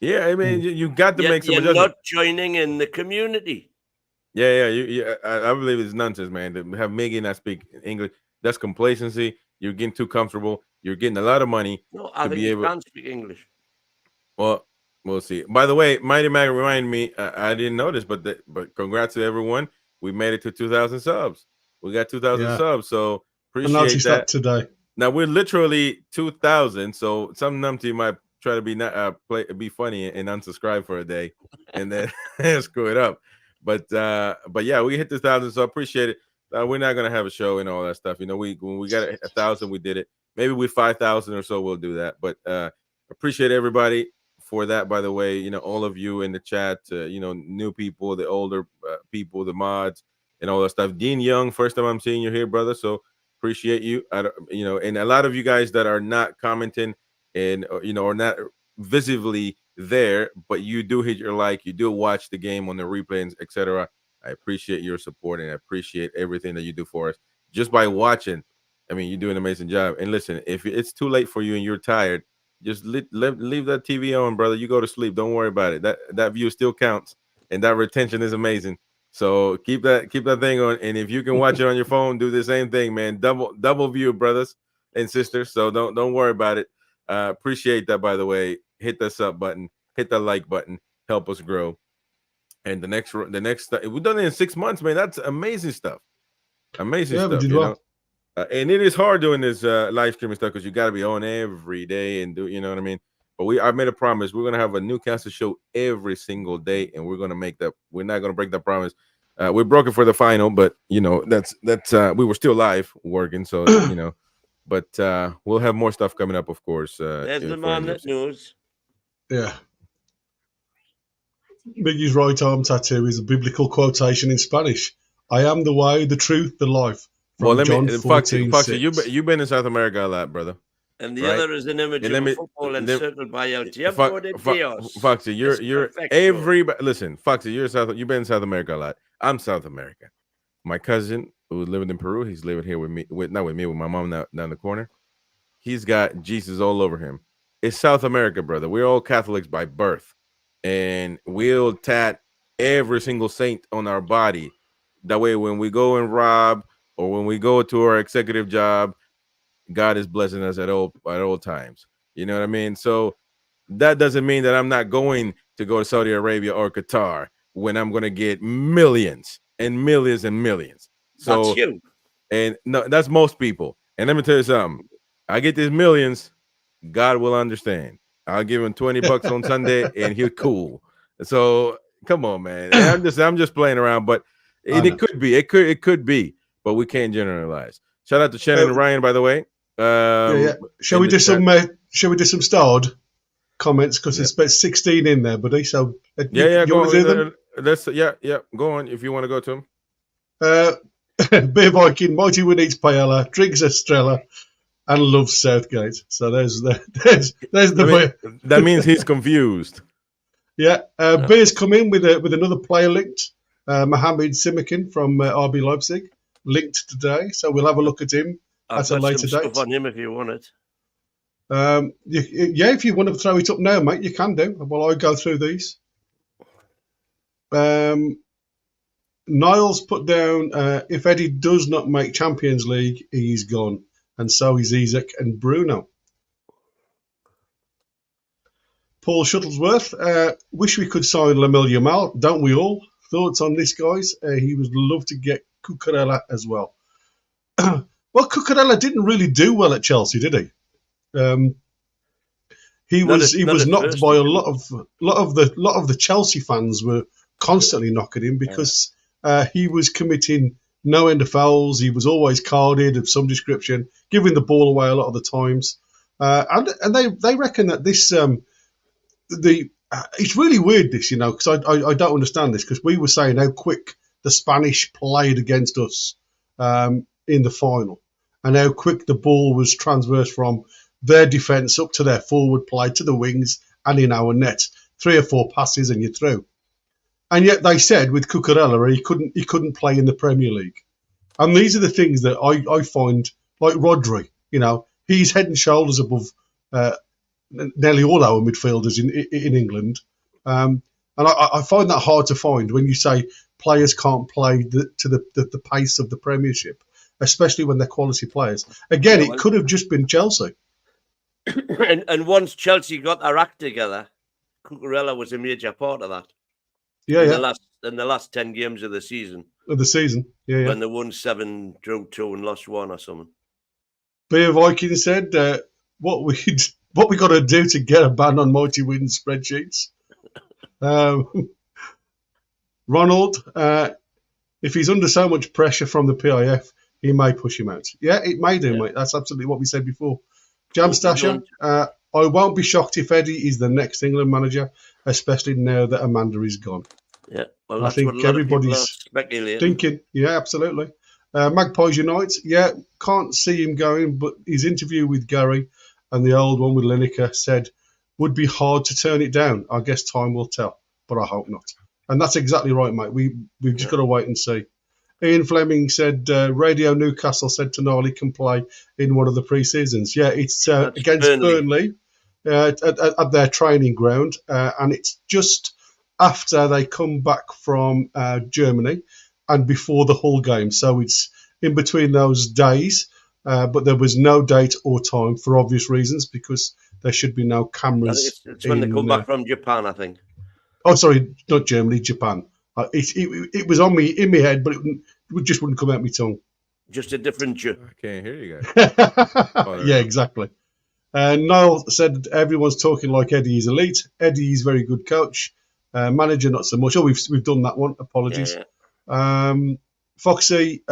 Yeah, I mean, you got to make some You're adjustments. not joining in the community. Yeah. I believe it's nonsense, man. To have Miggy not speak English, that's complacency. You're getting too comfortable. You're getting a lot of money. No, I think you can speak English. Well, we'll see. By the way, Mighty Mag reminded me. I didn't notice, but congrats to everyone. We made it to 2,000 subs. We got 2,000 subs, so appreciate that today. Now we're literally 2,000, so some numpty might try to be funny and unsubscribe for a day, and then screw it up. But yeah, we hit 1,000, so I appreciate it. We're not gonna have a show and all that stuff. You know, when we got 1,000, we did it. Maybe with 5,000 or so, we'll do that. But appreciate everybody for that. By the way, you know, all of you in the chat, you know, new people, the older people, the mods, and all that stuff. Dean Young, first time I'm seeing you here, brother. So appreciate you. You know, and a lot of you guys that are not commenting and you know, are not visibly there, but you do hit your like, you do watch the game on the replays, etc. I appreciate your support and I appreciate everything that you do for us just by watching. I mean, you do an amazing job. And listen, if it's too late for you and you're tired, just leave that TV on, brother. You go to sleep. Don't worry about it. That view still counts, and that retention is amazing. So keep that thing on. And if you can watch it on your phone, do the same thing, man. Double view, brothers and sisters. So don't worry about it. Appreciate that, by the way. Hit the sub button, hit the like button, help us grow. And the next we've done it in 6 months, man. That's amazing stuff. Amazing stuff. We did well. And it is hard doing this live streaming stuff because you got to be on every day and do, you know what I mean? But I made a promise. We're gonna have a Newcastle show every single day, and we're gonna make that. We're not gonna break that promise. We broke it for the final, but you know that's we were still live working, so you know. But we'll have more stuff coming up, of course. There's the man that knows. Yeah. Biggie's right arm tattoo is a biblical quotation in Spanish. I am the way, the truth, the life. Well, let me, Foxy, you've been in South America a lot, brother. And the other is an image of football encircled by El Tiempo de Dios. Foxy, you're everybody. Listen, Foxy, you've been in South America a lot. I'm South America. My cousin who's living in Peru, he's living here with me, with my mom down the corner. He's got Jesus all over him. It's South America, brother. We're all Catholics by birth, and we'll tat every single saint on our body. That way, when we go and rob or when we go to our executive job, God is blessing us at all times. You know what I mean? So that doesn't mean that I'm not going to go to Saudi Arabia or Qatar when I'm going to get millions and millions and millions. So that's you. And no, that's most people. And let me tell you something. I get these millions, God will understand. I'll give him $20 on Sunday and he'll cool. So come on, man. I'm just playing around, but it could be, but we can't generalize. Shout out to Shannon and Ryan, by the way. Shall we do some starred comments, because there's about 16 in there, buddy? So go on. Go on if you want to go to them. Beer Viking, Mighty Wood eats paella, drinks Estrella, and loves Southgate. So there's the. That means he's confused. Yeah, Beer's come in with another player linked, Mohamed Simikin from RB Leipzig, linked today. So we'll have a look at him at a later date. Stuff on him if you want it. If you want to throw it up now, mate, you can do. While I go through these. Niles put down, if Eddie does not make Champions League, he's gone. And so is Isaac and Bruno. Paul Shuttlesworth, wish we could sign Lamine Yamal, don't we all? Thoughts on this, guys? He would love to get Cucurella as well. Well, Cucurella didn't really do well at Chelsea, did he? He was knocked by a lot of the Chelsea fans were constantly knocking him because he was committing no end of fouls. He was always carded of some description, giving the ball away a lot of the times. And they reckon that this it's really weird, this, you know, because I don't understand this, because we were saying how quick the Spanish played against us in the final, and how quick the ball was transversed from their defence up to their forward play, to the wings, and in our net. 3 or 4 passes and you're through. And yet they said with Cucurella he couldn't play in the Premier League. And these are the things that I find, like Rodri, he's head and shoulders above nearly all our midfielders in England. And I find that hard to find when you say players can't play to the pace of the Premiership, especially when they're quality players. Again, it could have just been Chelsea. And once Chelsea got their act together, Cucurella was a major part of that. In the last 10 games of the season. Yeah. When they won 7, drew 2, and lost 1 or something. Beer Viking said, what we got to do to get a ban on multi-win spreadsheets. Ronald, if he's under so much pressure from the PIF, he may push him out. Yeah, it may do, mate. That's absolutely what we said before. Jamstasher, I won't be shocked if Eddie is the next England manager, especially now that Amanda is gone. Yeah, well, I think everybody's thinking. Yeah, absolutely. Magpies Unite, can't see him going, but his interview with Gary and the old one with Lineker said would be hard to turn it down. I guess time will tell, but I hope not. And that's exactly right, mate. We've just got to wait and see. Ian Fleming said Radio Newcastle said Tonali can play in one of the pre-seasons. Yeah, it's against Burnley at their training ground, and it's just after they come back from Germany and before the Hull game. So it's in between those days, but there was no date or time for obvious reasons because there should be no cameras. It's when they come back from Japan, I think. Oh, sorry, not Germany, Japan. It was on me in my head, but it just wouldn't come out my tongue. Just a different Jew. I can't hear you guys. Yeah, exactly. Niall said everyone's talking like Eddie is elite. Eddie is very good coach. Manager, not so much. Oh, we've done that one. Apologies. Yeah. Foxy,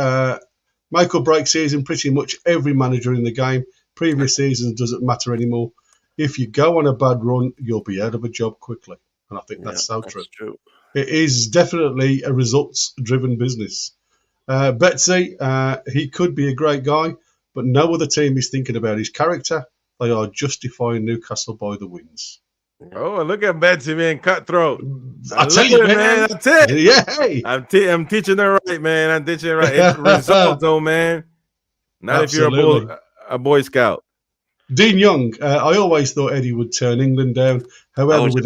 make or break season, pretty much every manager in the game. Previous seasons doesn't matter anymore. If you go on a bad run, you'll be out of a job quickly. And I think that's true. It is definitely a results-driven business. Betsy, he could be a great guy, but no other team is thinking about his character. They are justifying Newcastle by the wins. Oh, look at Betsy being cutthroat. I tell you, man. That's it. Yeah, hey. I'm teaching her right, man. I'm teaching her right. It's result, though, man. Not Absolutely. If you're a Boy Scout. Dean Young, I always thought Eddie would turn England down. However, with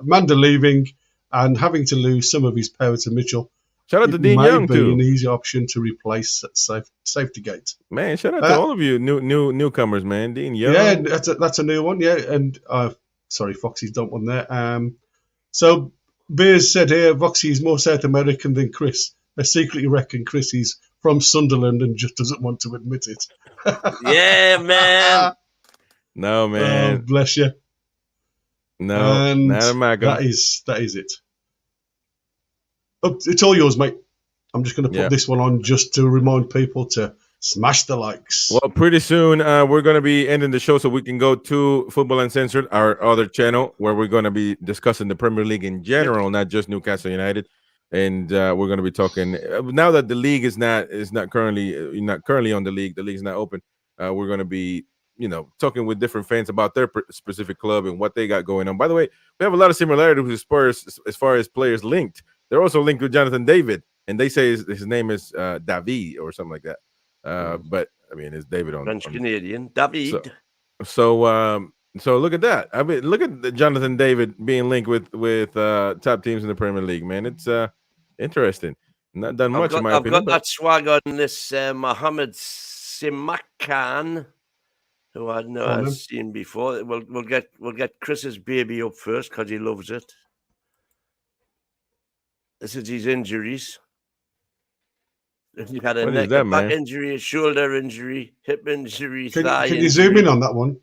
Amanda leaving and having to lose some of his power to Mitchell, shout out to Dean Young, too. An easy option to replace Safety Gate. Man, shout out to all of you newcomers, man. Dean Young. Yeah, that's a new one, yeah. And sorry, Foxy's dumped one there. So Beers said here, Foxy is more South American than Chris. I secretly reckon Chris is from Sunderland and just doesn't want to admit it. Yeah, man. No, man. Oh, bless you. No, and not America. That is it. It's all yours, mate. I'm just going to put this one on just to remind people to smash the likes. Well, pretty soon we're going to be ending the show so we can go to Football Uncensored, our other channel, where we're going to be discussing the Premier League in general, not just Newcastle United. And we're going to be talking now that the league is not currently on the league's not open. We're going to be talking with different fans about their specific club and what they got going on. By the way, we have a lot of similarities with Spurs as far as players linked. They're also linked with Jonathan David, and they say his name is David or something like that. But I mean, it's David on French Canadian David. So look at that. I mean, look at Jonathan David being linked with top teams in the Premier League. Man, it's interesting. Not done much in my opinion. I've got that swag on this Mohammed Simakan, who I've seen before. We'll get Chris's baby up first because he loves it. This is his injuries. He had a neck, back injury, a shoulder injury, hip injury, thigh injury. Can you zoom in on that one?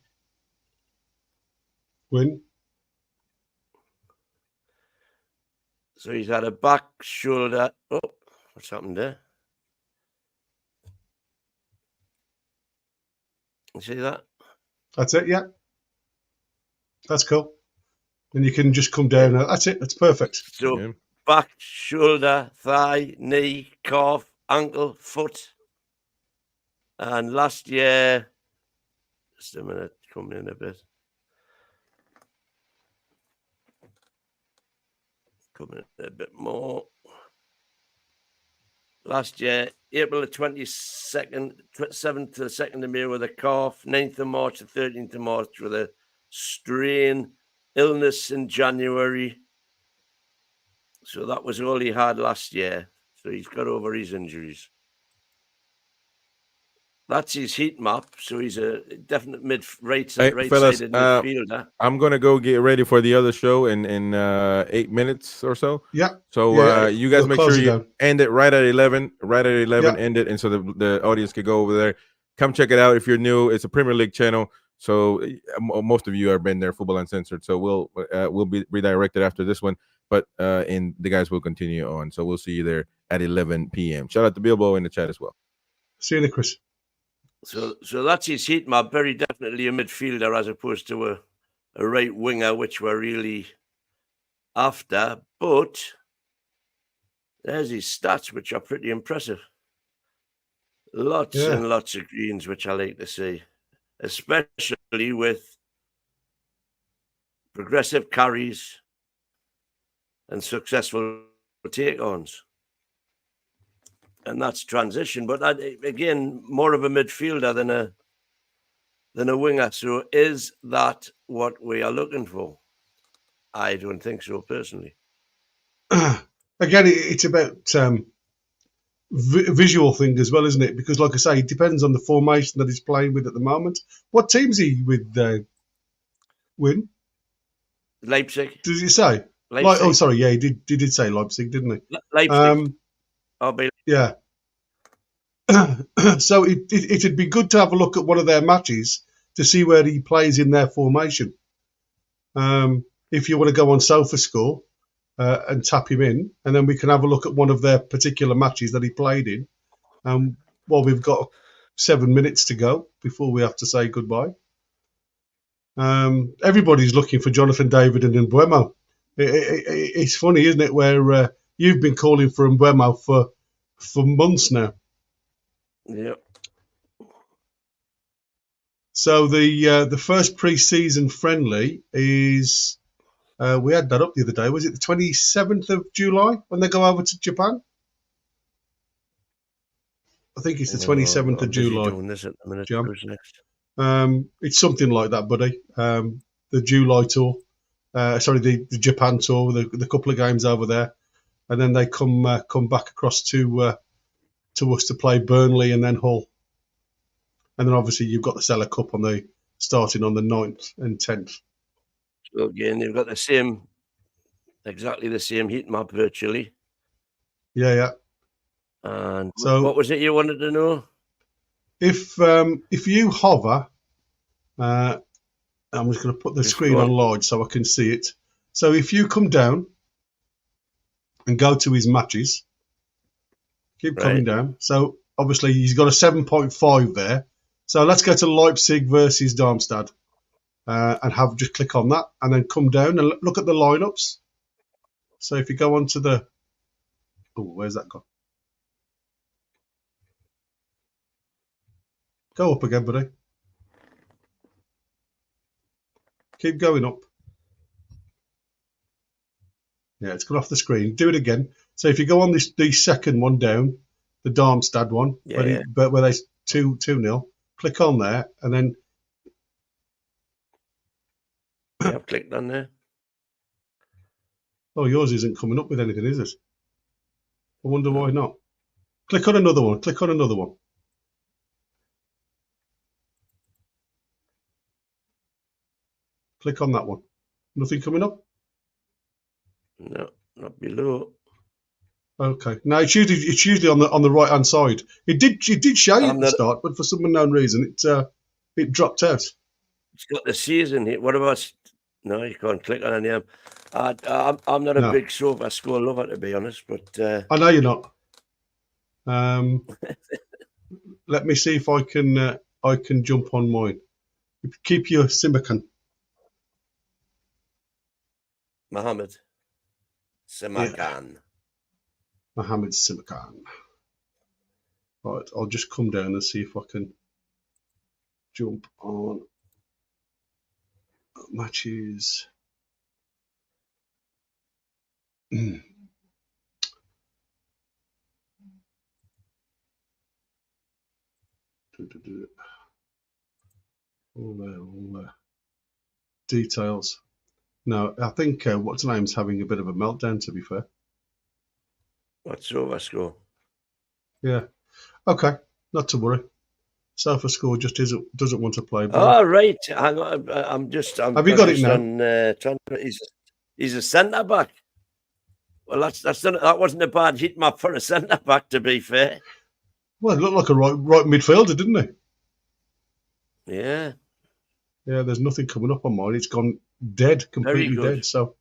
Win. So he's had a back, shoulder. Oh, what's happened there? You see that? That's it, yeah. That's cool. And you can just come down. That's it. That's perfect. So back, shoulder, thigh, knee, calf, ankle, foot. And last year Just a minute, coming in a bit. Coming in a bit more. Last year, April the 22nd, 7th to the 2nd of May with a cough, 9th of March to 13th of March with a strain, illness in January. So that was all he had last year. So he's got over his injuries. That's his heat map. So he's a definite right-sided midfielder. I'm gonna go get ready for the other show in 8 minutes or so. Yeah. So you guys make sure you down. end it right at 11. Right at 11, end it, and so the audience can go over there. Come check it out if you're new. It's a Premier League channel, so most of you have been there, Football Uncensored. So we'll be redirected after this one, but and the guys will continue on. So we'll see you there at 11 p.m. Shout out to Bilbo in the chat as well. See you later, Chris. So that's his heat map. Very definitely a midfielder as opposed to a right winger, which we're really after. But there's his stats, which are pretty impressive. Lots and lots of greens, which I like to see, especially with progressive carries and successful take-ons. And that's transition, but again, more of a midfielder than a winger. So is that what we are looking for? I don't think so, personally. Again, it's about visual thing as well, isn't it? Because, like I say, it depends on the formation that he's playing with at the moment. What team's he with? Win? Leipzig. Did he say? Leipzig. Oh, sorry. Yeah, he did say Leipzig, didn't he? Leipzig. Yeah. So it'd be good to have a look at one of their matches to see where he plays in their formation. If you want to go on SofaScore and tap him in, and then we can have a look at one of their particular matches that he played in. Well, we've got 7 minutes to go before we have to say goodbye. Everybody's looking for Jonathan David and Mbeumo. It's funny, isn't it, where you've been calling for Mbeumo for months now. Yep. So the first pre-season friendly is we had that up the other day. Was it the 27th of July when they go over to Japan? I think it's the 27th of July. Doing this at the minute. Who's next? It's something like that, buddy. The July tour, the Japan tour, the couple of games over there, and then they come back across to us to play Burnley and then Hull. And then obviously you've got the Cellar Cup starting on the 9th and 10th. So again, you've got exactly the same heat map virtually. Yeah. And so, what was it you wanted to know? If you hover, I'm just going to put the screen on large so I can see it. So if you come down and go to his matches, keep coming down. So obviously he's got a 7.5 there. So let's go to Leipzig versus Darmstadt and just click on that and then come down and look at the lineups. So if you go on to where's that gone? Go up again, buddy. Keep going up. Yeah, it's gone off the screen. Do it again. So if you go on the second one down, the Darmstadt one, where there's 2-0, click on there and then. I've clicked on there. Oh, yours isn't coming up with anything, is it? I wonder why not. Click on another one. Click on another one. Click on that one. Nothing coming up? No, not below. Okay. No, it's usually on the right hand side. It did show you at the start, but for some unknown reason it dropped out. It's got the season here. What about? No, you can't click on any of them. I'm not a big SofaScore lover, to be honest, but I know you're not. Let me see if I can jump on mine. Keep your Simakan. Mohammed Simakan. Yeah. Mohammed Simakan. Right, I'll just come down and see if I can jump on Matches. All there. Details. No, I think what's her name's having a bit of a meltdown, to be fair. What's over score? Yeah. Okay, not to worry. Sofa Score just doesn't want to play ball. Oh, right. Hang on. I'm Have you got it now? He's a centre back. Well, that wasn't a bad heat map for a centre back, to be fair. Well, it looked like a right midfielder, didn't it? Yeah. Yeah, there's nothing coming up on mine. It's gone dead, completely dead. So,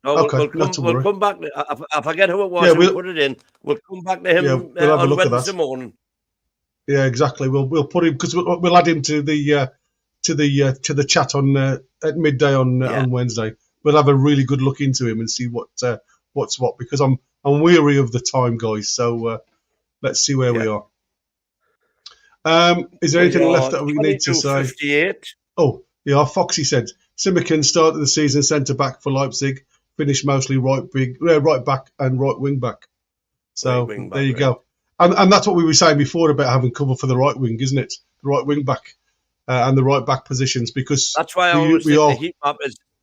okay, we'll come back. I forget who it was who put it in. We'll come back to him on Wednesday morning. Yeah, exactly. We'll put him because we'll add him to the chat on at midday on Wednesday. We'll have a really good look into him and see what's what, because I'm weary of the time, guys. So let's see where we are. Is there anything left that we need to say? 58. Oh, yeah, Foxy said Simicon started the season centre back for Leipzig, finished mostly right back and right wing back. So there you go. And that's what we were saying before about having cover for the right wing, isn't it? The right wing back and the right back positions, because that's why I always think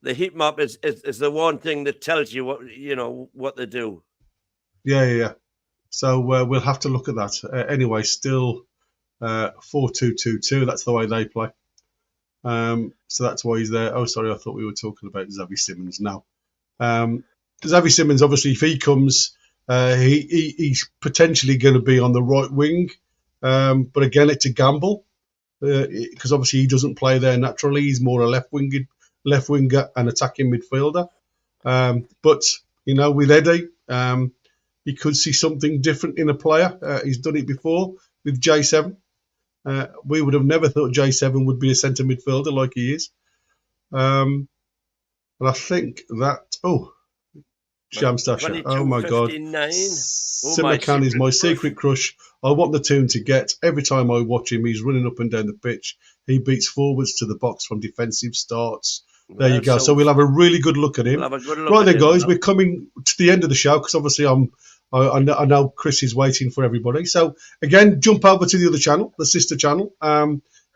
the heat map is the one thing that tells you what they do. Yeah. So we'll have to look at that. Anyway, still 4-2-2-2. That's the way they play. So that's why he's there. Oh, sorry, I thought we were talking about Xavi Simons now. Xavi Simons, obviously, if he comes, he's potentially going to be on the right wing. But again, it's a gamble because obviously he doesn't play there naturally. He's more a left winger and attacking midfielder. But with Eddie, you could see something different in a player. He's done it before with J7. We would have never thought J7 would be a centre midfielder like he is. And I think that... Oh, Shamstasha. Oh, my God. Simicon is my secret crush. I want the tune to get. Every time I watch him, he's running up and down the pitch. He beats forwards to the box from defensive starts. There you go. So we'll have a really good look at him. Right then, guys, we're coming to the end of the show because obviously I know Chris is waiting for everybody. So, again, jump over to the other channel, the sister channel.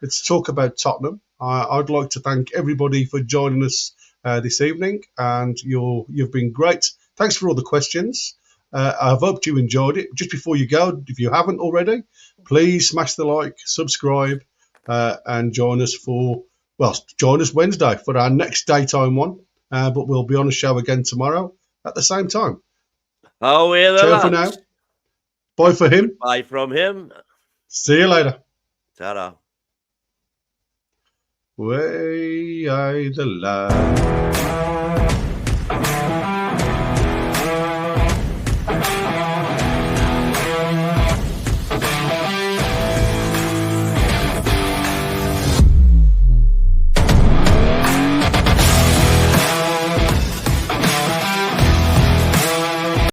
Let's talk about Tottenham. I'd like to thank everybody for joining us this evening, and you've been great. Thanks for all the questions. I've hoped you enjoyed it. Just before you go, if you haven't already, please smash the like, subscribe, and join us Wednesday for our next daytime one. But we'll be on a show again tomorrow at the same time. Ciao for now. Bye for him. Bye from him. See you later. Ta-da. Way the love.